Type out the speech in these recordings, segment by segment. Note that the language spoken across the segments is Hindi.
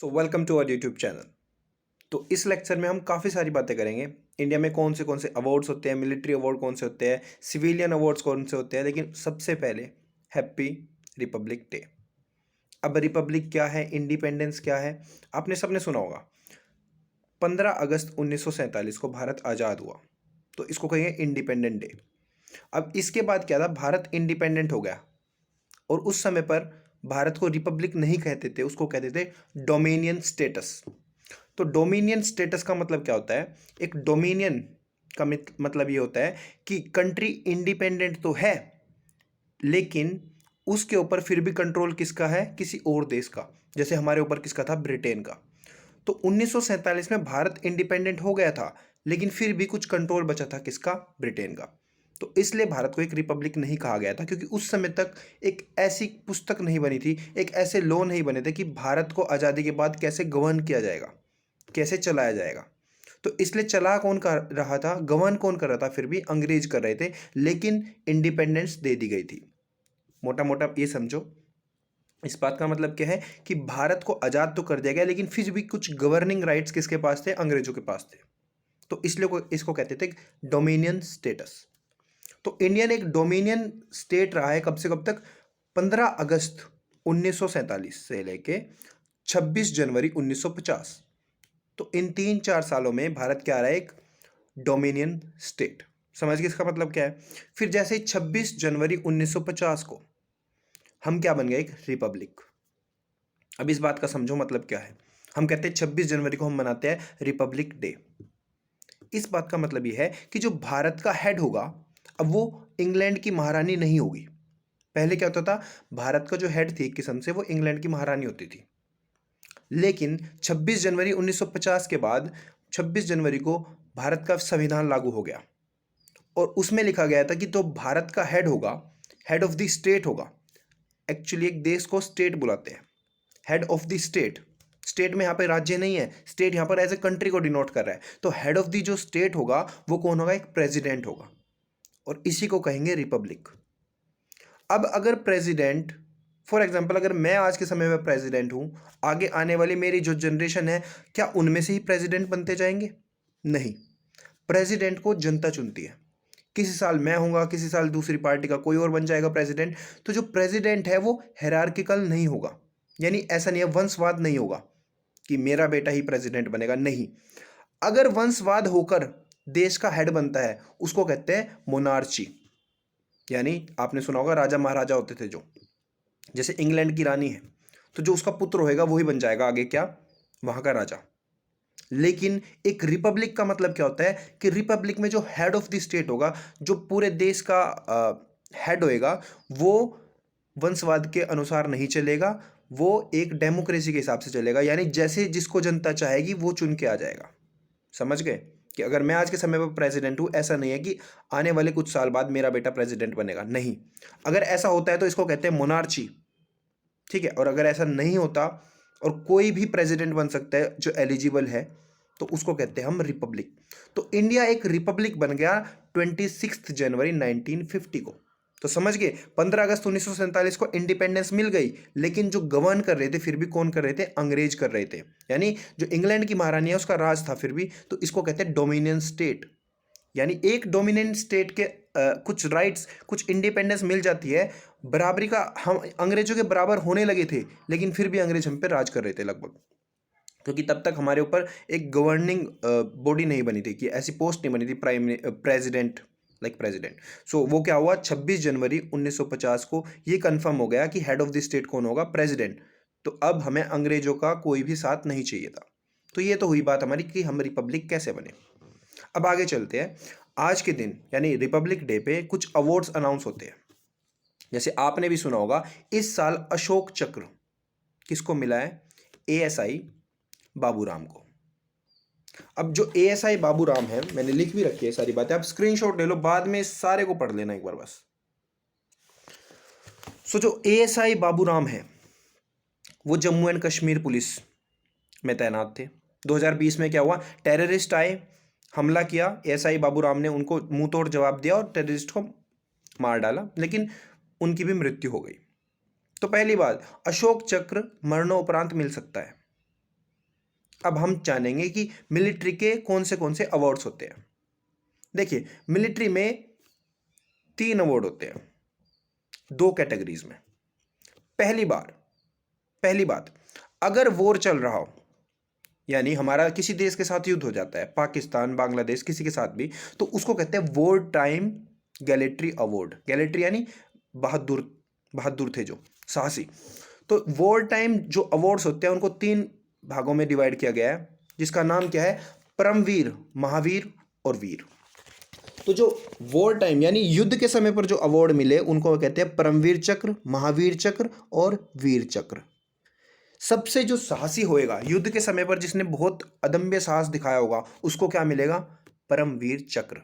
So welcome to our YouTube channel. तो इस लेक्चर में हम काफ़ी सारी बातें करेंगे। इंडिया में कौन से अवार्ड्स होते हैं, मिलिट्री अवार्ड कौन से होते हैं, सिविलियन अवार्ड्स कौन से होते हैं, लेकिन सबसे पहले हैप्पी रिपब्लिक डे। अब रिपब्लिक क्या है, इंडिपेंडेंस क्या है, आपने सबने सुना होगा। 15 अगस्त 1947 को भारत आज़ाद हुआ, तो इसको कहेंगे इंडिपेंडेंट डे। अब इसके बाद क्या था, भारत इंडिपेंडेंट हो गया और उस समय पर भारत को रिपब्लिक नहीं कहते थे, उसको कहते थे डोमिनियन स्टेटस। तो डोमिनियन स्टेटस का मतलब क्या होता है? एक डोमिनियन का मतलब ये होता है कि कंट्री इंडिपेंडेंट तो है, लेकिन उसके ऊपर फिर भी कंट्रोल किसका है? किसी और देश का। जैसे हमारे ऊपर किसका था? ब्रिटेन का। तो 1947 में भारत इंडिपेंडेंट हो गया था, लेकिन फिर भी कुछ कंट्रोल बचा था, किसका? ब्रिटेन का। तो इसलिए भारत को एक रिपब्लिक नहीं कहा गया था, क्योंकि उस समय तक एक ऐसी पुस्तक नहीं बनी थी, एक ऐसे लॉ नहीं बने थे कि भारत को आज़ादी के बाद कैसे गवर्न किया जाएगा, कैसे चलाया जाएगा। तो इसलिए चला कौन कर रहा था, गवर्न कौन कर रहा था? फिर भी अंग्रेज कर रहे थे, लेकिन इंडिपेंडेंस दे दी गई थी। मोटा मोटा ये समझो, इस बात का मतलब क्या है कि भारत को आज़ाद तो कर दिया गया, लेकिन फिर भी कुछ गवर्निंग राइट्स किसके पास थे? अंग्रेजों के पास थे। तो इसलिए इसको कहते थे डोमिनियन स्टेटस। तो इंडिया ने एक डोमिनियन स्टेट रहा है कब से कब तक? 15 अगस्त 1947 से लेके 26 जनवरी 1950। तो इन 3-4 सालों में भारत क्या रहा है? एक डोमिनियन स्टेट। समझ गए इसका मतलब क्या है? फिर जैसे 26 जनवरी 1950 को हम क्या बन गए? एक रिपब्लिक। अब इस बात का समझो मतलब क्या है। हम कहते हैं 26 जनवरी को हम मनाते हैं रिपब्लिक डे। इस बात का मतलब ये है कि जो भारत का हेड होगा, अब वो इंग्लैंड की महारानी नहीं होगी। पहले क्या होता था? भारत का जो हेड थी एक किस्म से, वो इंग्लैंड की महारानी होती थी। लेकिन 26 जनवरी 1950 के बाद 26 जनवरी को भारत का संविधान लागू हो गया और उसमें लिखा गया था कि तो भारत का हेड होगा, हेड ऑफ द स्टेट होगा। एक्चुअली एक देश को स्टेट बुलाते हैं, head of the state. State में यहाँ पे राज्य नहीं है, स्टेट यहाँ पर एज ए कंट्री को डिनोट कर रहा है। तो हेड ऑफ द जो स्टेट होगा वो कौन होगा? एक प्रेसिडेंट होगा, और इसी को कहेंगे रिपब्लिक। अब अगर प्रेसिडेंट, फॉर एग्जाम्पल अगर मैं आज के समय में प्रेसिडेंट हूं, आगे आने वाली मेरी जो जनरेशन है, क्या उनमें से ही प्रेसिडेंट बनते जाएंगे? नहीं। प्रेसिडेंट को जनता चुनती है। किसी साल मैं हूंगा, किसी साल दूसरी पार्टी का कोई और बन जाएगा प्रेसिडेंट। तो जो प्रेसिडेंट है वो हायरार्किकल नहीं होगा, यानी ऐसा नहीं है, वंशवाद नहीं होगा कि मेरा बेटा ही प्रेसिडेंट बनेगा। नहीं। अगर वंशवाद होकर देश का हेड बनता है, उसको कहते हैं मोनार्ची। यानी आपने सुना होगा राजा महाराजा होते थे जो, जैसे इंग्लैंड की रानी है, तो जो उसका पुत्र होएगा वही बन जाएगा आगे क्या? वहां का राजा। लेकिन एक रिपब्लिक का मतलब क्या होता है कि रिपब्लिक में जो हेड ऑफ द स्टेट होगा, जो पूरे देश का हेड होएगा, वो वंशवाद के अनुसार नहीं चलेगा, वो एक डेमोक्रेसी के हिसाब से चलेगा। यानी जैसे जिसको जनता चाहेगी वो चुन के आ जाएगा। समझ गए कि अगर मैं आज के समय पर प्रेसिडेंट हूं, ऐसा नहीं है कि आने वाले कुछ साल बाद मेरा बेटा प्रेसिडेंट बनेगा। नहीं। अगर ऐसा होता है तो इसको कहते हैं मोनार्ची। ठीक है। और अगर ऐसा नहीं होता और कोई भी प्रेसिडेंट बन सकता है जो एलिजिबल है, तो उसको कहते हैं हम रिपब्लिक। तो इंडिया एक रिपब्लिक बन गया 26 जनवरी 1950 को। तो समझ गए, 15 अगस्त 1947 को इंडिपेंडेंस मिल गई, लेकिन जो गवर्न कर रहे थे फिर भी कौन कर रहे थे? अंग्रेज कर रहे थे। यानी जो इंग्लैंड की महारानी है उसका राज था फिर भी, तो इसको कहते हैं डोमिनियन स्टेट। यानी एक डोमिनेंट स्टेट के कुछ राइट्स, कुछ इंडिपेंडेंस मिल जाती है, बराबरी का हम अंग्रेजों के बराबर होने लगे थे, लेकिन फिर भी अंग्रेज हम पे राज कर रहे थे लगभग, क्योंकि तब तक हमारे ऊपर एक गवर्निंग बॉडी नहीं बनी थी, कि ऐसी पोस्ट नहीं बनी थी प्रेसिडेंट, लाइक प्रेसिडेंट। सो वो क्या हुआ, 26 जनवरी 1950 को ये कंफर्म हो गया कि हेड ऑफ द स्टेट कौन होगा? प्रेसिडेंट। तो अब हमें अंग्रेजों का कोई भी साथ नहीं चाहिए था। तो ये तो हुई बात हमारी कि हम रिपब्लिक कैसे बने। अब आगे चलते हैं। आज के दिन यानी रिपब्लिक डे पे कुछ अवार्ड्स अनाउंस होते हैं। जैसे आपने भी सुना होगा, इस साल अशोक चक्र किसको मिला है? एएसआई बाबूराम को। अब जो एएसआई बाबूराम है, मैंने लिख भी रखी है सारी बातें, आप स्क्रीनशॉट ले लो, बाद में सारे को पढ़ लेना एक बार बस। सो जो एएसआई बाबूराम है वो जम्मू एंड कश्मीर पुलिस में तैनात थे। 2020 में क्या हुआ, टेररिस्ट आए, हमला किया, एएसआई बाबूराम ने उनको मुंह तोड़ जवाब दिया और टेररिस्ट को मार डाला, लेकिन उनकी भी मृत्यु हो गई। तो पहली बात, अशोक चक्र मरणोपरांत मिल सकता है। अब हम जानेंगे कि मिलिट्री के कौन से अवार्ड्स होते हैं। देखिए, मिलिट्री में 3 अवार्ड होते हैं 2 कैटेगरीज में। पहली बात, अगर वॉर चल रहा हो, यानी हमारा किसी देश के साथ युद्ध हो जाता है, पाकिस्तान, बांग्लादेश, किसी के साथ भी, तो उसको कहते हैं वॉर टाइम गैलेट्री अवार्ड। गैलेट्री यानी बहादुर थे जो, साहसी। तो वॉर टाइम जो अवार्ड्स होते हैं उनको 3 भागों में डिवाइड किया गया है, जिसका नाम क्या है? परमवीर, महावीर और वीर। तो जो वॉर टाइम यानी युद्ध के समय पर जो अवार्ड मिले उनको कहते हैं परमवीर चक्र, महावीर चक्र और वीर चक्र। सबसे जो साहसी होएगा युद्ध के समय पर, जिसने बहुत अदम्य साहस दिखाया होगा, उसको क्या मिलेगा? परमवीर चक्र।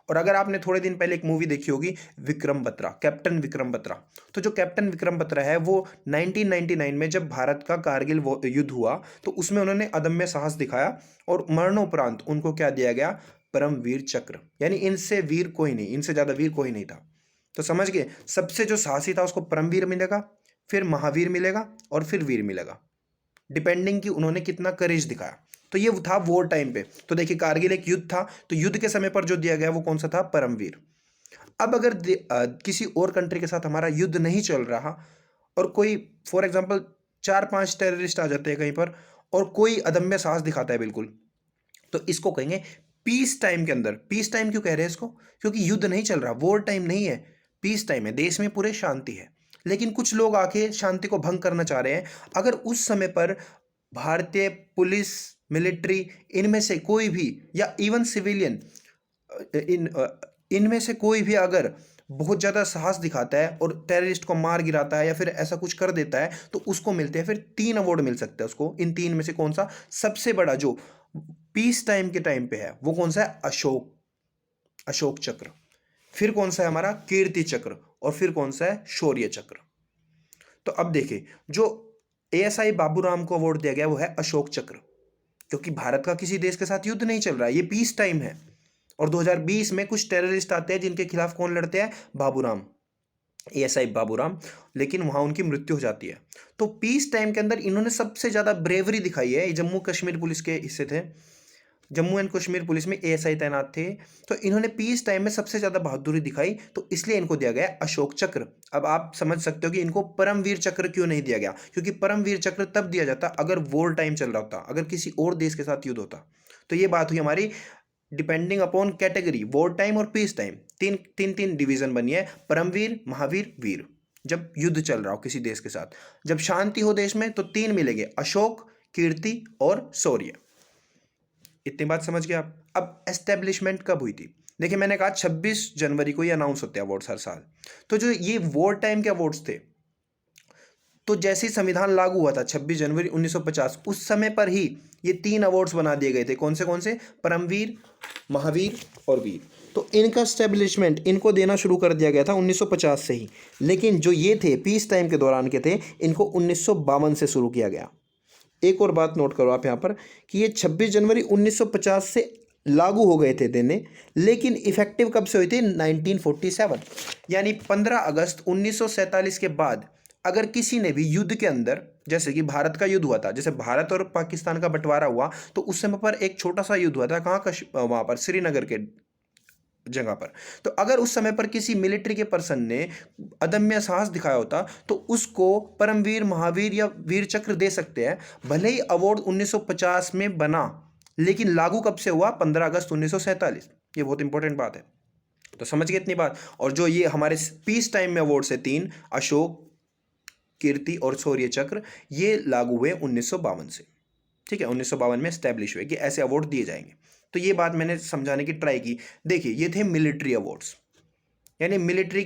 और अगर आपने थोड़े दिन पहले एक मूवी देखी होगी विक्रम बत्रा, कैप्टन विक्रम बत्रा, तो जो कैप्टन विक्रम बत्रा है वो 1999 में जब भारत का कारगिल युद्ध हुआ तो उसमें उन्होंने अदम्य साहस दिखाया और मरणोपरांत उनको क्या दिया गया? परमवीर चक्र। यानी इनसे वीर कोई नहीं, इनसे ज्यादा वीर कोई नहीं था। तो समझ गए, सबसे जो साहसी था उसको परमवीर मिलेगा, फिर महावीर मिलेगा और फिर वीर मिलेगा, डिपेंडिंग कि उन्होंने कितना करेज दिखाया। तो ये था वॉर टाइम पे। तो देखिए, कारगिल एक युद्ध था, तो युद्ध के समय पर जो दिया गया वो कौन सा था? परमवीर। अब अगर किसी और कंट्री के साथ हमारा युद्ध नहीं चल रहा और कोई फॉर एग्जांपल 4-5 टेररिस्ट आ जाते हैं कहीं पर और कोई अदम्य साहस दिखाता है बिल्कुल, तो इसको कहेंगे पीस टाइम के अंदर। पीस टाइम क्यों कह रहे हैं इसको? क्योंकि युद्ध नहीं चल रहा, वॉर टाइम नहीं है, पीस टाइम है, देश में पूरे शांति है, लेकिन कुछ लोग आके शांति को भंग करना चाह रहे हैं। अगर उस समय पर भारतीय पुलिस, मिलिट्री, इनमें से कोई भी या इवन सिविलियन, इनमें से कोई भी अगर बहुत ज़्यादा साहस दिखाता है और टेररिस्ट को मार गिराता है या फिर ऐसा कुछ कर देता है, तो उसको मिलते हैं फिर 3 अवार्ड मिल सकते हैं उसको। इन 3 में से कौन सा सबसे बड़ा जो पीस टाइम के टाइम पे है वो कौन सा है? अशोक चक्र। फिर कौन सा है हमारा? कीर्ति चक्र। और फिर कौन सा है? शौर्य चक्र। तो अब देखिए, जो एएसआई बाबूराम को अवार्ड दिया गया वो है अशोक चक्र, क्योंकि भारत का किसी देश के साथ युद्ध नहीं चल रहा है, ये पीस टाइम है। और 2020 में कुछ टेररिस्ट आते हैं जिनके खिलाफ कौन लड़ते हैं? बाबूराम, एएसआई बाबूराम, लेकिन वहां उनकी मृत्यु हो जाती है। तो पीस टाइम के अंदर इन्होंने सबसे ज्यादा ब्रेवरी दिखाई है। जम्मू कश्मीर पुलिस के हिस्से थे, जम्मू एंड कश्मीर पुलिस में एएसआई तैनात थे, तो इन्होंने पीस टाइम में सबसे ज्यादा बहादुरी दिखाई, तो इसलिए इनको दिया गया अशोक चक्र। अब आप समझ सकते हो कि इनको परमवीर चक्र क्यों नहीं दिया गया, क्योंकि परमवीर चक्र तब दिया जाता अगर वॉर टाइम चल रहा होता, अगर किसी और देश के साथ युद्ध होता। तो ये बात हुई हमारी depending upon category, war time और पीस टाइम, तीन डिवीजन बनी है, परमवीर, महावीर, वीर। जब युद्ध चल रहा हो किसी देश के साथ, जब शांति हो देश में, तो 3 मिलेंगे, अशोक, कीर्ति और शौर्य। इतनी बात समझ गए आप? अब एस्टेब्लिशमेंट कब हुई थी? देखिए, मैंने कहा 26 जनवरी को ये अनाउंस होते हैं अवार्ड्स हर साल। तो जो ये वॉर टाइम के अवार्ड्स थे, तो जैसे ही संविधान लागू हुआ था 26 जनवरी 1950, उस समय पर ही ये 3 अवार्ड्स बना दिए गए थे। कौन से? परमवीर, महावीर और वीर। तो इनका स्टैब्लिशमेंट इनको देना शुरू कर दिया गया था 1950 से ही, लेकिन जो ये थे पीस टाइम के दौरान के थे, इनको 1952 से शुरू किया गया। एक और बात नोट करो आप यहाँ पर कि ये 26 जनवरी 1950 से लागू हो गए थे देने, लेकिन इफेक्टिव कब से हुई थी? 1947, यानी 15 अगस्त 1947 के बाद अगर किसी ने भी युद्ध के अंदर, जैसे कि भारत का युद्ध हुआ था, जैसे भारत और पाकिस्तान का बंटवारा हुआ, तो उस समय पर एक छोटा सा युद्ध हुआ था, कहाँ का? वहाँ पर श्रीनगर के जगह पर। तो अगर उस समय पर किसी मिलिट्री के पर्सन ने अदम्य साहस दिखाया होता, तो उसको परमवीर, महावीर या वीर चक्र दे सकते हैं। भले ही अवार्ड 1950 में बना, लेकिन लागू कब से हुआ? 15 अगस्त 1947। ये बहुत इंपॉर्टेंट बात है, तो समझ गए इतनी बात। और जो ये हमारे पीस टाइम में अवार्ड से 3, अशोक, कीर्ति और शौर्य चक्र, ये लागू हुए 1952 से। ठीक है, 1952 में स्टैब्लिश हुए कि ऐसे अवार्ड दिए जाएंगे। तो ये बात मैंने समझाने की ट्राई की। देखिए, ये थे मिलिट्री अवार्ड्स, यानी मिलिट्री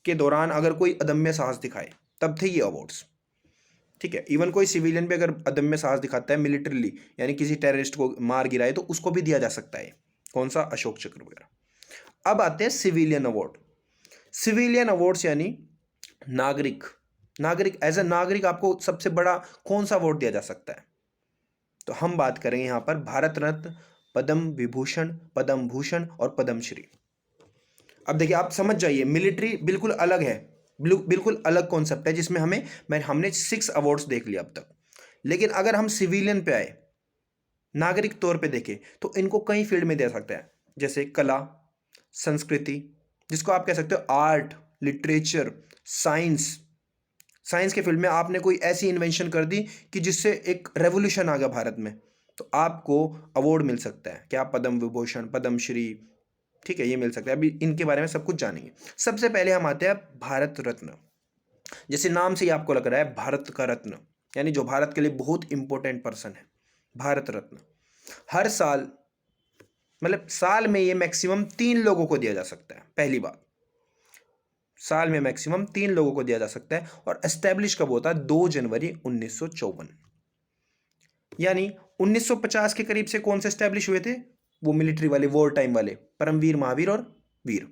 के दौरान अगर कोई अदम्य साहस दिखाए तब थे ये अवार्ड्स। ठीक है, इवन कोई सिविलियन भी अगर अदम्य साहस दिखाता है मिलिट्रीली, यानी किसी टेररिस्ट को मार गिराए, तो उसको भी दिया जा सकता है। कौन सा? अशोक चक्र वगैरह। अब आते हैं सिविलियन अवार्ड। सिविलियन अवार्ड्स यानी नागरिक एज ए नागरिक आपको सबसे बड़ा कौन सा अवार्ड दिया जा सकता है? तो हम बात करेंगे यहां पर भारत रत्न, पद्म विभूषण, पद्म भूषण और पद्मश्री। अब देखिए, आप समझ जाइए, मिलिट्री बिल्कुल अलग है, बिल्कुल अलग कॉन्सेप्ट है, जिसमें हमने 6 अवार्ड्स देख लिया अब तक। लेकिन अगर हम सिविलियन पे आए, नागरिक तौर पे देखें, तो इनको कई फील्ड में दे सकते हैं, जैसे कला, संस्कृति, जिसको आप कह सकते हो आर्ट, लिटरेचर, साइंस। साइंस के फील्ड में आपने कोई ऐसी इन्वेंशन कर दी कि जिससे एक रेवोल्यूशन आ गया भारत में, तो आपको अवार्ड मिल सकता है, क्या पद्म विभूषण, पद्मश्री, ठीक है, ये मिल सकता है। अभी इनके बारे में सब कुछ जानेंगे। सबसे पहले हम आते हैं भारत रत्न। जैसे नाम से ही आपको लग रहा है भारत का रत्न, यानी जो भारत के लिए बहुत इंपॉर्टेंट पर्सन है, भारत रत्न। हर साल, मतलब साल में ये मैक्सिमम 3 लोगों को दिया जा सकता है। पहली बात, साल में मैक्सिमम 3 लोगों को दिया जा सकता है। और एस्टेब्लिश कब होता है? 2 जनवरी 1954। यानी 1950 के करीब से कौन से एस्टेब्लिश हुए थे? वो मिलिट्री वाले, वॉर टाइम वाले, परमवीर, महावीर और वीर।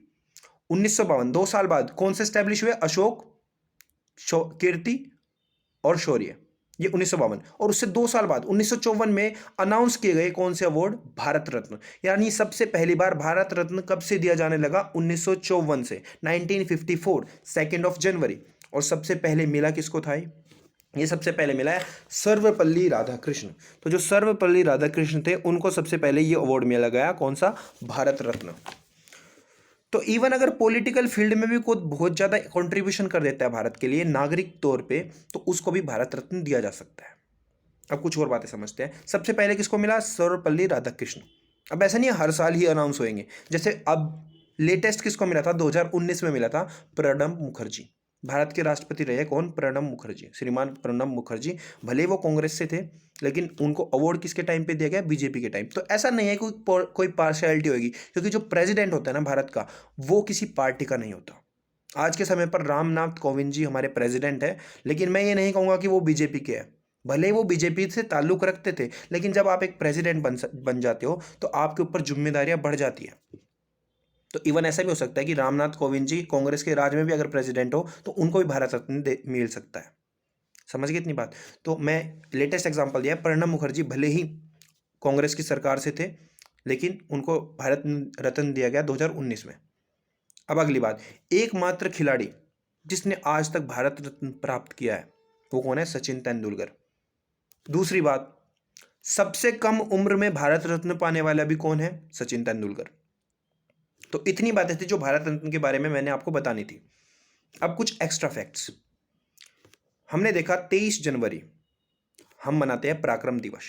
1952, 2 साल बाद कौन से एस्टेब्लिश हुए? अशोक, कीर्ति और शौर्य, ये 1952। और उससे 2 साल बाद 1954 में अनाउंस किए गए कौन से अवार्ड? भारत रत्न। यानी सबसे पहली बार भारत रत्न कब से दिया जाने लगा? 1954 से, 1954, 2 जनवरी। और सबसे पहले मिला किसको था ये सबसे पहले मिला है सर्वपल्ली राधाकृष्ण। तो जो सर्वपल्ली राधाकृष्ण थे, उनको सबसे पहले ये अवार्ड मिला गया, कौन सा? भारत रत्न। तो इवन अगर पॉलिटिकल फील्ड में भी कोई बहुत ज़्यादा कंट्रीब्यूशन कर देता है भारत के लिए नागरिक तौर पे, तो उसको भी भारत रत्न दिया जा सकता है। अब कुछ और बातें समझते हैं। सबसे पहले किसको मिला? सर्वपल्ली राधाकृष्ण। अब ऐसा नहीं है हर साल ही अनाउंस होंगे, जैसे अब लेटेस्ट किसको मिला था? 2019 में मिला था प्रणब मुखर्जी। भारत के राष्ट्रपति रहे कौन? प्रणब मुखर्जी, श्रीमान प्रणब मुखर्जी। भले वो कांग्रेस से थे, लेकिन उनको अवार्ड किसके टाइम पे दिया गया? बीजेपी के टाइम। तो ऐसा नहीं है कोई पार्शियलिटी होगी, क्योंकि जो प्रेसिडेंट होता है ना भारत का, वो किसी पार्टी का नहीं होता। आज के समय पर रामनाथ कोविंद जी हमारे प्रेसिडेंट है, लेकिन मैं ये नहीं कहूँगा कि वो बीजेपी के हैं। भले ही वो बीजेपी से ताल्लुक रखते थे, लेकिन जब आप एक प्रेसिडेंट बन जाते हो, तो आपके ऊपर जिम्मेदारियां बढ़ जाती हैं। तो इवन ऐसा भी हो सकता है कि रामनाथ कोविंद जी कांग्रेस के राज में भी अगर प्रेसिडेंट हो, तो उनको भी भारत रत्न मिल सकता है। समझ गए इतनी बात? तो मैं लेटेस्ट एग्जांपल दिया है, प्रणब मुखर्जी भले ही कांग्रेस की सरकार से थे, लेकिन उनको भारत रत्न दिया गया 2019 में। अब अगली बात, एकमात्र खिलाड़ी जिसने आज तक भारत रत्न प्राप्त किया है, वो कौन है? सचिन तेंदुलकर। दूसरी बात, सबसे कम उम्र में भारत रत्न पाने वाला भी कौन है? सचिन तेंदुलकर। तो इतनी बातें थी जो भारत रत्न के बारे में मैंने आपको बतानी थी। अब कुछ एक्स्ट्रा फैक्ट्स। हमने देखा 23 जनवरी हम मनाते हैं पराक्रम दिवस,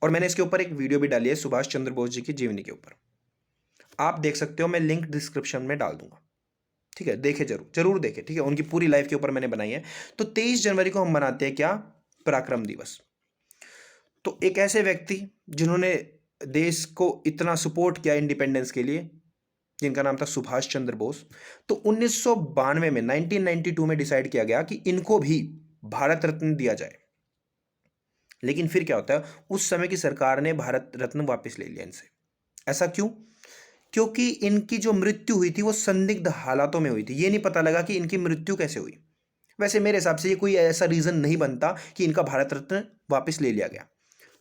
और मैंने इसके ऊपर एक वीडियो भी डाली है सुभाष चंद्र बोस जी की जीवनी के ऊपर। आप देख सकते हो, मैं लिंक डिस्क्रिप्शन में डाल दूंगा, ठीक है? देखे, जरूर देखे, ठीक है? उनकी पूरी लाइफ के ऊपर मैंने बनाई है। तो 23 जनवरी को हम मनाते हैं क्या? पराक्रम दिवस। तो एक ऐसे व्यक्ति जिन्होंने देश को इतना सपोर्ट किया इंडिपेंडेंस के लिए, जिनका नाम था सुभाष चंद्र बोस। तो 1992 में, 1992 में डिसाइड किया गया कि इनको भी भारत रत्न दिया जाए। लेकिन फिर क्या होता है, उस समय की सरकार ने भारत रत्न वापस ले लिया इनसे। ऐसा क्यों? क्योंकि इनकी जो मृत्यु हुई थी वो संदिग्ध हालातों में हुई थी। ये नहीं पता लगा कि इनकी मृत्यु कैसे हुई। वैसे मेरे हिसाब से ये कोई ऐसा रीजन नहीं बनता कि इनका भारत रत्न वापस ले लिया गया।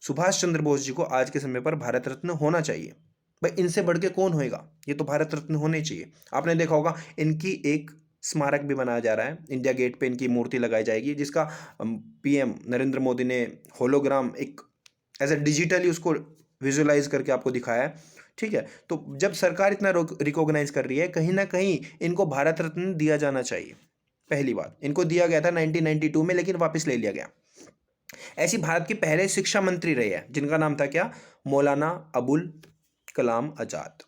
सुभाष चंद्र बोस जी को आज के समय पर भारत रत्न होना चाहिए। भाई, इनसे बढ़ के कौन होएगा? ये तो भारत रत्न होने चाहिए। आपने देखा होगा इनकी एक स्मारक भी बनाया जा रहा है, इंडिया गेट पे इनकी मूर्ति लगाई जाएगी, जिसका पीएम नरेंद्र मोदी ने होलोग्राम एक एज ए डिजिटली उसको विजुअलाइज करके आपको दिखाया है, ठीक है? तो जब सरकार इतना रिकॉग्नाइज कर रही है, कहीं ना कहीं इनको भारत रत्न दिया जाना चाहिए। पहली बात, इनको दिया गया था 1992 में, लेकिन वापस ले लिया गया। ऐसी भारत के पहले शिक्षा मंत्री रहे हैं, जिनका नाम था क्या? मौलाना अबुल कलाम आजाद।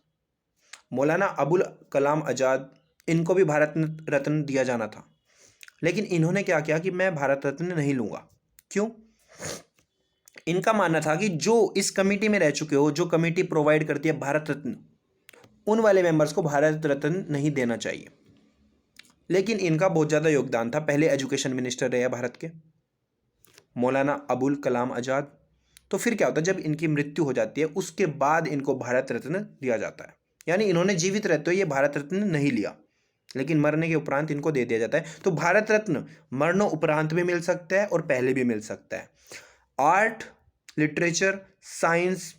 मौलाना अबुल कलाम आजाद, इनको भी भारत रत्न दिया जाना था, लेकिन इन्होंने क्या किया कि मैं भारत रत्न नहीं लूंगा। क्यों? इनका मानना था कि जो इस कमेटी में रह चुके हो, जो कमेटी प्रोवाइड करती है भारत रत्न, उन वाले मेंबर्स को भारत रत्न नहीं देना चाहिए। लेकिन इनका बहुत ज़्यादा योगदान था, पहले एजुकेशन मिनिस्टर रहे भारत के मौलाना अबुल कलाम आजाद। तो फिर क्या होता है, जब इनकी मृत्यु हो जाती है, उसके बाद इनको भारत रत्न दिया जाता है। यानी इन्होंने जीवित रहते हुए ये भारत रत्न नहीं लिया, लेकिन मरने के उपरांत इनको दे दिया जाता है। तो भारत रत्न मरणों उपरांत भी मिल सकता है और पहले भी मिल सकता है। आर्ट, लिटरेचर, साइंस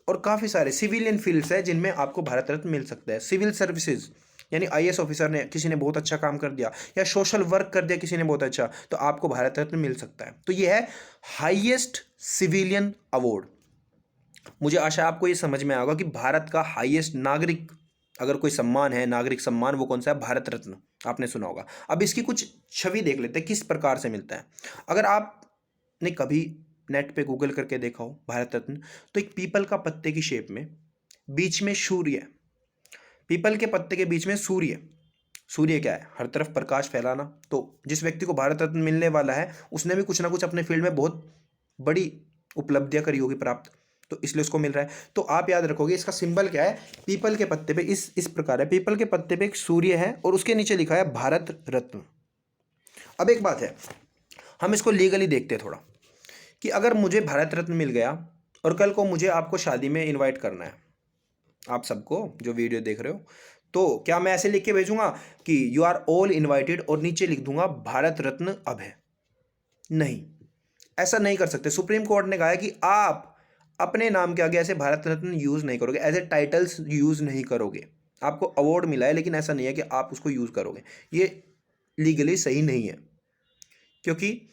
और काफ़ी सारे सिविलियन फील्ड्स है जिनमें आपको भारत रत्न मिल सकता है। सिविल सर्विसेज, यानी आईएएस ऑफिसर ने किसी ने बहुत अच्छा काम कर दिया या सोशल वर्क कर दिया किसी ने बहुत अच्छा, तो आपको भारत रत्न मिल सकता है। तो ये है हाईएस्ट सिविलियन अवार्ड। मुझे आशा है आपको ये समझ में आएगा कि भारत का हाईएस्ट नागरिक अगर कोई सम्मान है, नागरिक सम्मान, वो कौन सा है? भारत रत्न, आपने सुना होगा। अब इसकी कुछ छवि देख लेते हैं किस प्रकार से मिलता है। अगर आपने कभी नेट पे गूगल करके देखा हो भारत रत्न, तो एक पीपल का पत्ते की शेप में, बीच में सूर्य, पीपल के पत्ते के बीच में सूर्य, सूर्य क्या है? हर तरफ प्रकाश फैलाना। तो जिस व्यक्ति को भारत रत्न मिलने वाला है उसने भी कुछ ना कुछ अपने फील्ड में बहुत बड़ी उपलब्धियां करी होगी प्राप्त, तो इसलिए उसको मिल रहा है। तो आप याद रखोगे इसका सिंबल क्या है? पीपल के पत्ते पे इस प्रकार है, पीपल के पत्ते पे एक सूर्य है और उसके नीचे लिखा है भारत रत्न। अब एक बात है, हम इसको लीगली देखते हैं थोड़ा, कि अगर मुझे भारत रत्न मिल गया और कल को मुझे आपको शादी में इन्वाइट करना है, आप सबको जो वीडियो देख रहे हो, तो क्या मैं ऐसे लिख के भेजूंगा कि यू आर ऑल इनवाइटेड और नीचे लिख दूंगा भारत रत्न अब है? नहीं, ऐसा नहीं कर सकते। सुप्रीम कोर्ट ने कहा है कि आप अपने नाम के आगे ऐसे भारत रत्न यूज नहीं करोगे, ऐसे टाइटल्स यूज नहीं करोगे। आपको अवार्ड मिला है लेकिन ऐसा नहीं है कि आप उसको यूज करोगे, ये लीगली सही नहीं है। क्योंकि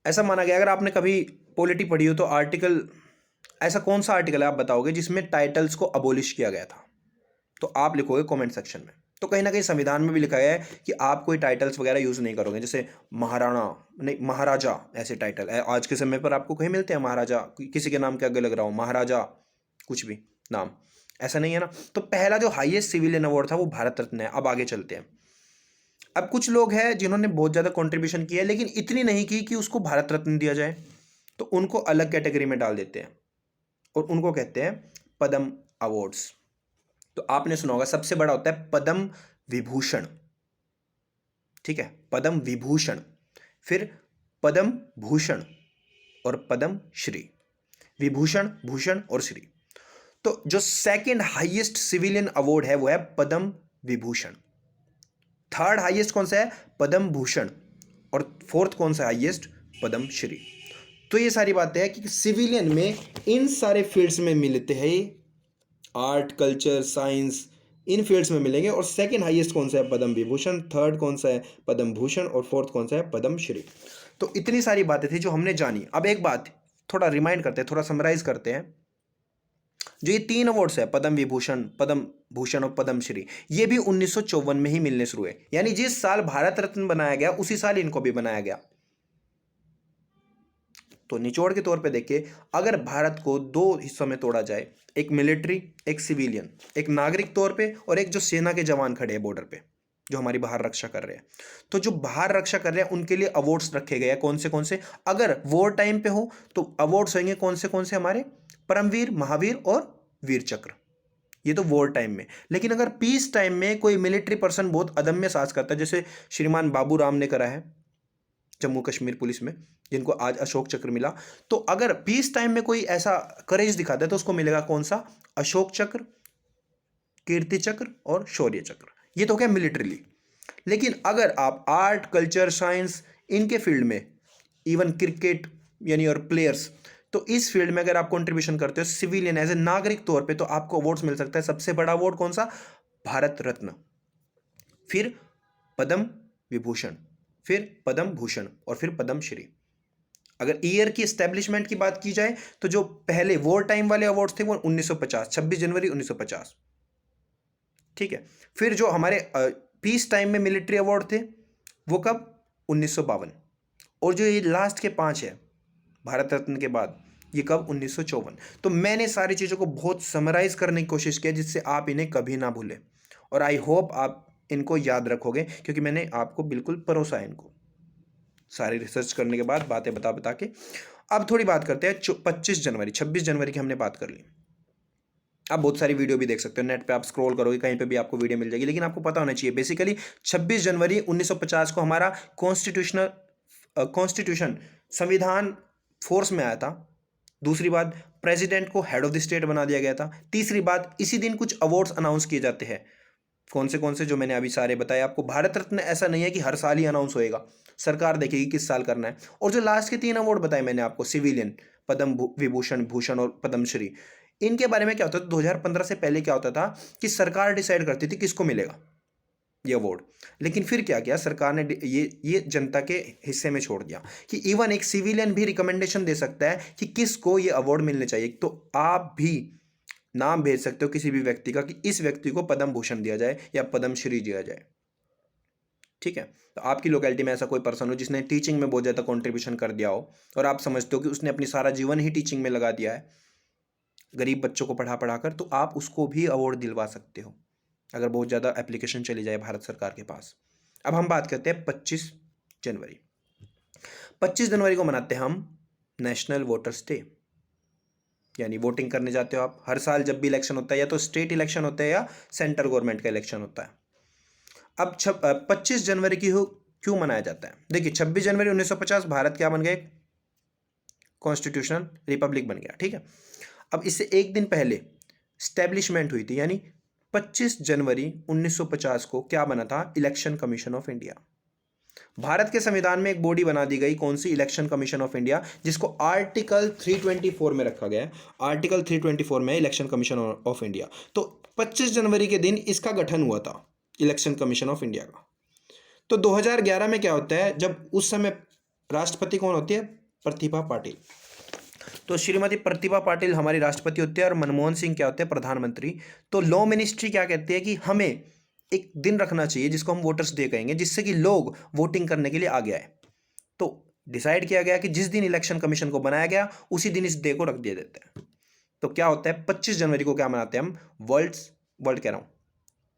ऐसा माना गया, अगर आपने कभी पॉलिटी पढ़ी हो तो आर्टिकल, ऐसा कौन सा आर्टिकल है आप बताओगे जिसमें टाइटल्स को अबोलिश किया गया था? तो आप लिखोगे कमेंट सेक्शन में। तो कहीं ना कहीं संविधान में भी लिखा गया है कि आप कोई टाइटल्स वगैरह यूज नहीं करोगे, जैसे महाराणा, नहीं महाराजा, ऐसे टाइटल आज के समय पर आपको कहीं मिलते हैं महाराजा, किसी के नाम के आगे लग रहा हो महाराजा, कुछ भी नाम, ऐसा नहीं है ना। तो पहला जो हाईएस्ट सिविलियन अवार्ड था वो भारत रत्न है। अब आगे चलते हैं। अब कुछ लोग हैं जिन्होंने बहुत ज़्यादा कंट्रीब्यूशन किया है लेकिन इतनी नहीं की कि उसको भारत रत्न दिया जाए, तो उनको अलग कैटेगरी में डाल देते हैं और उनको कहते हैं पद्म अवार्ड्स। तो आपने सुना होगा सबसे बड़ा होता है पद्म विभूषण, ठीक है, पद्म विभूषण, फिर पद्म भूषण और पद्म श्री। विभूषण, भूषण और श्री। तो जो सेकंड हाईएस्ट सिविलियन अवार्ड है वो है पद्म विभूषण। थर्ड हाईएस्ट कौन सा है? पद्म भूषण। और फोर्थ कौन सा हाईएस्ट? पद्म श्री। तो ये सारी बातें हैं कि सिविलियन में इन सारे फील्ड्स में मिलते हैं, आर्ट, कल्चर, साइंस, इन फील्ड्स में मिलेंगे। और सेकंड हाईएस्ट कौन सा है? पद्म विभूषण। थर्ड कौन सा है? पद्म भूषण। और फोर्थ कौन सा है? पद्म श्री। तो इतनी सारी बातें थी जो हमने जानी। अब एक बात थोड़ा रिमाइंड करते हैं, थोड़ा समराइज करते हैं। जो ये तीन अवार्ड्स है, पद्म विभूषण, पद्म भूषण और पद्म श्री, ये भी 1954 में ही मिलने शुरू हुए। यानी जिस साल भारत रत्न बनाया गया उसी साल इनको भी बनाया गया। तो निचोड़ के तौर पे देखिए, अगर भारत को दो हिस्सों में तोड़ा जाए, एक मिलिट्री, एक सिविलियन, एक नागरिक तौर पे और एक जो सेना के जवान खड़े हैं बॉर्डर पे जो हमारी बाहर रक्षा कर रहे हैं, तो जो बाहर रक्षा कर रहे हैं उनके लिए अवार्ड्स रखे गए हैं। कौन से? अगर वॉर टाइम पे हो तो अवार्ड्स होंगे कौन से हमारे? परमवीर, महावीर और वीर चक्र, ये तो वॉर टाइम में। लेकिन अगर पीस टाइम में कोई मिलिट्री पर्सन बहुत अदम्य साहस करता है, जैसे श्रीमान बाबू राम ने करा है जम्मू कश्मीर पुलिस में, जिनको आज अशोक चक्र मिला, तो अगर पीस टाइम में कोई ऐसा करेज दिखाता है तो उसको मिलेगा कौन सा? अशोक चक्र, कीर्ति चक्र और शौर्य चक्र। ये तो क्या मिलिट्रीली। लेकिन अगर आप आर्ट, कल्चर, साइंस, इनके फील्ड में, इवन क्रिकेट यानी और प्लेयर्स, तो इस फील्ड में अगर आप कंट्रीब्यूशन करते हो सिविलियन एज ए नागरिक तौर पे, तो आपको अवार्ड्स मिल सकता है। सबसे बड़ा अवार्ड कौन सा? भारत रत्न, फिर पद्म विभूषण, फिर पद्म भूषण और फिर पद्म श्री। अगर ईयर की एस्टेब्लिशमेंट की बात की जाए तो जो पहले वॉर टाइम वाले अवार्ड्स थे वो 1950, 26 जनवरी 1950, ठीक है। फिर जो हमारे पीस टाइम में मिलिट्री अवार्ड थे वो कब? 1952। और जो ये लास्ट के 5 है भारत रत्न के बाद, ये कब? 1954। तो मैंने सारी चीज़ों को बहुत समराइज करने की कोशिश की जिससे आप इन्हें कभी ना भूलें, और आई होप आप इनको याद रखोगे क्योंकि मैंने आपको बिल्कुल परोसा है इनको सारी रिसर्च करने के बाद, बातें बता बता के। अब थोड़ी बात करते हैं 25 जनवरी, 26 जनवरी की हमने बात कर ली। आप बहुत सारी वीडियो भी देख सकते हो नेट पे, आप स्क्रॉल करोगे कहीं पे भी आपको वीडियो मिल जाएगी। लेकिन आपको पता होना चाहिए बेसिकली 26 जनवरी 1950 को हमारा कॉन्स्टिट्यूशन, संविधान फोर्स में आया था। दूसरी बात, प्रेसिडेंट को हेड ऑफ द स्टेट बना दिया गया था। तीसरी बात, इसी दिन कुछ अवार्ड्स अनाउंस किए जाते हैं। कौन से जो मैंने अभी सारे बताए आपको। भारत रत्न ऐसा नहीं है कि हर साल ही अनाउंस होएगा, सरकार देखेगी किस साल करना है। और जो लास्ट के 3 अवार्ड बताए मैंने आपको, सिविलियन, पद्म विभूषण, भूषण और पद्मश्री, इनके बारे में क्या होता था 2015 से पहले क्या होता था कि सरकार डिसाइड करती थी किसको मिलेगा ये अवार्ड, लेकिन फिर क्या किया सरकार ने ये जनता के हिस्से में छोड़ दिया कि इवन एक सिविलियन भी रिकमेंडेशन दे सकता है कि किसको ये अवार्ड मिलने चाहिए। तो आप भी नाम भेज सकते हो किसी भी व्यक्ति का कि इस व्यक्ति को पद्म भूषण दिया जाए या पद्म श्री दिया जाए, ठीक है। तो आपकी लोकेलिटी में ऐसा कोई पर्सन हो जिसने टीचिंग में बहुत ज़्यादा कंट्रीब्यूशन कर दिया हो और आप समझते हो कि उसने अपनी सारा जीवन ही टीचिंग में लगा दिया है, गरीब बच्चों को पढ़ा पढ़ा कर, तो आप उसको भी अवार्ड दिलवा सकते हो अगर बहुत ज़्यादा एप्लीकेशन चली जाए भारत सरकार के पास। अब हम बात करते हैं 25 जनवरी। 25 जनवरी को मनाते हैं हम नेशनल वोटर्स डे, यानी वोटिंग करने जाते हो आप हर साल जब भी इलेक्शन होता है, या तो स्टेट इलेक्शन होता है या सेंट्रल गवर्नमेंट का इलेक्शन होता है। अब 25 जनवरी की क्यों मनाया जाता है? देखिए 26 जनवरी 1950 भारत क्या बन गए? कॉन्स्टिट्यूशनल रिपब्लिक बन गया, ठीक है। अब इससे एक दिन पहले स्टैब्लिशमेंट हुई थी, यानी 25 जनवरी 1950 को क्या बना था? Election commission of India. Bharat के संविधान में एक बॉडी बना दी गई, कौन सी? इलेक्शन कमीशन ऑफ इंडिया, जिसको आर्टिकल 324 में रखा गया है। आर्टिकल 324 में इलेक्शन कमीशन ऑफ इंडिया। तो 25 जनवरी के दिन इसका गठन हुआ था, इलेक्शन कमीशन ऑफ इंडिया का। तो 2011 में क्या होता है, जब उस समय राष्ट्रपति कौन होती है? प्रतिभा पाटिल। तो श्रीमती प्रतिभा पाटिल हमारी राष्ट्रपति होती है और मनमोहन सिंह क्या होते हैं? प्रधानमंत्री। तो लॉ मिनिस्ट्री क्या कहती है कि हमें एक दिन रखना चाहिए जिसको हम वोटर्स डे कहेंगे, जिससे कि लोग वोटिंग करने के लिए आगे आए। तो डिसाइड किया गया कि जिस दिन इलेक्शन कमीशन को बनाया गया उसी दिन इस डे को रख दिया देता है। तो क्या होता है 25 जनवरी को क्या मनाते हैं हम? वर्ल्ड कह रहा हूं,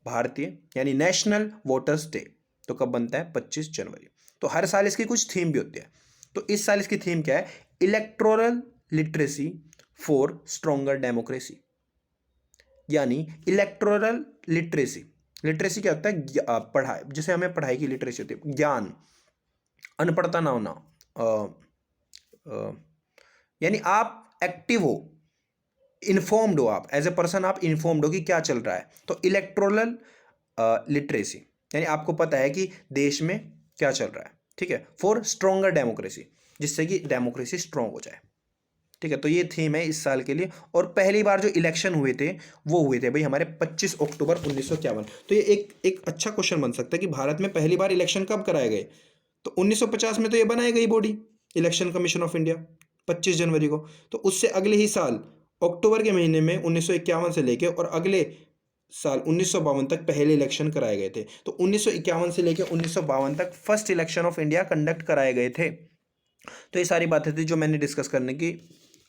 भारतीय यानी नेशनल वोटर्स डे। तो कब बनता है? 25 जनवरी। तो हर साल इसकी कुछ थीम भी होती है। तो इस साल इसकी थीम क्या है? Electoral literacy for stronger democracy, यानी इलेक्टोरल लिटरेसी। लिटरेसी क्या होता है? पढ़ाई, जैसे हमें पढ़ाई की लिटरेसी होती है, ज्ञान, अनपढ़ता ना होना, यानी आप एक्टिव हो, इन्फॉर्म्ड हो, आप एज ए पर्सन आप इन्फॉर्म्ड हो कि क्या चल रहा है। तो इलेक्टोरल लिटरेसी यानी आपको पता है कि देश में क्या चल रहा है, ठीक है। फॉर स्ट्रोंगर डेमोक्रेसी, जिससे कि डेमोक्रेसी स्ट्रोंग हो जाए, ठीक है। तो ये थीम है इस साल के लिए। और पहली बार जो इलेक्शन हुए थे वो हुए थे भाई हमारे 25 अक्टूबर 1951। तो ये एक अच्छा क्वेश्चन बन सकता है कि भारत में पहली बार इलेक्शन कब कराए गए? तो 1950 में तो ये बनाई गई body, election commission of India, 25 जनवरी को। तो उससे अगले ही साल अक्टूबर के महीने में 1951 से लेके और अगले साल 1952 तक पहले इलेक्शन कराए गए थे। तो 1951 से लेकर 1952 तक first election of India conduct कराए गए थे। तो ये सारी बातें थी जो मैंने डिस्कस करने की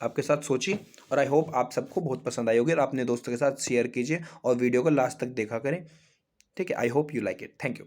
आपके साथ सोची, और आई होप आप सबको बहुत पसंद आई होगी। और अपने दोस्तों के साथ शेयर कीजिए और वीडियो को लास्ट तक देखा करें, ठीक है। I hope you like it. Thank you.